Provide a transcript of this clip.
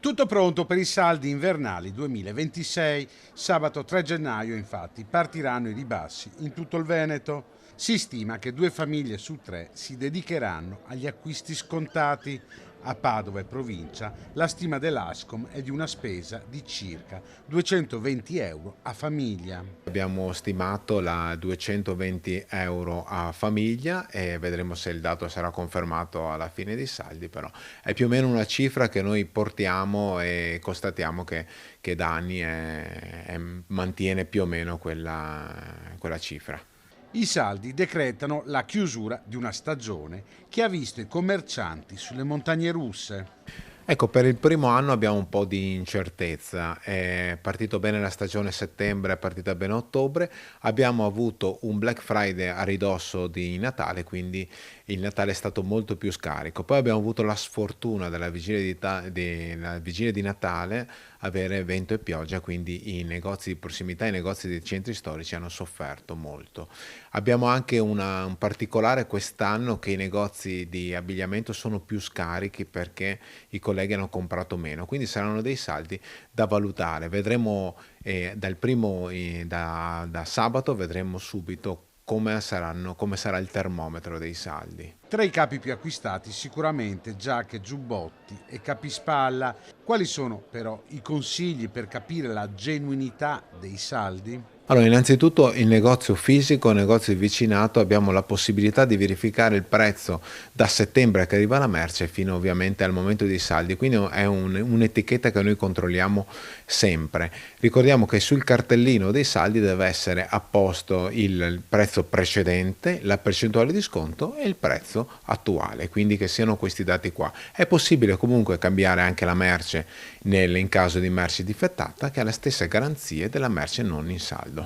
Tutto pronto per i saldi invernali 2026. Sabato 3 gennaio, infatti, partiranno i ribassi in tutto il Veneto. Si stima che 2 famiglie su 3 si dedicheranno agli acquisti scontati. A Padova e provincia la stima dell'Ascom è di una spesa di circa 220 euro a famiglia. Abbiamo stimato la 220 euro a famiglia e vedremo se il dato sarà confermato alla fine dei saldi, però è più o meno una cifra che noi portiamo e constatiamo che da anni mantiene più o meno quella cifra. I saldi decretano la chiusura di una stagione che ha visto i commercianti sulle montagne russe. Ecco, per il primo anno abbiamo un po' di incertezza. È partito bene la stagione settembre, è partita bene ottobre. Abbiamo avuto un Black Friday a ridosso di Natale, quindi il Natale è stato molto più scarico. Poi abbiamo avuto la sfortuna della la vigilia di Natale avere vento e pioggia, quindi i negozi di prossimità, i negozi dei centri storici hanno sofferto molto. Abbiamo anche un particolare quest'anno che i negozi di abbigliamento sono più scarichi perché i colleghi hanno comprato meno, quindi saranno dei saldi da valutare. Vedremo da sabato vedremo subito come sarà il termometro dei saldi. Tra i capi più acquistati sicuramente giacche, giubbotti e capispalla. Quali sono però i consigli per capire la genuinità dei saldi? Allora, innanzitutto il negozio fisico, il negozio di vicinato, abbiamo la possibilità di verificare il prezzo da settembre che arriva la merce fino ovviamente al momento dei saldi, quindi è un'etichetta che noi controlliamo sempre. Ricordiamo che sul cartellino dei saldi deve essere apposto il prezzo precedente, la percentuale di sconto e il prezzo attuale, quindi che siano questi dati qua. È possibile comunque cambiare anche la merce in caso di merce difettata che ha le stesse garanzie della merce non in saldo.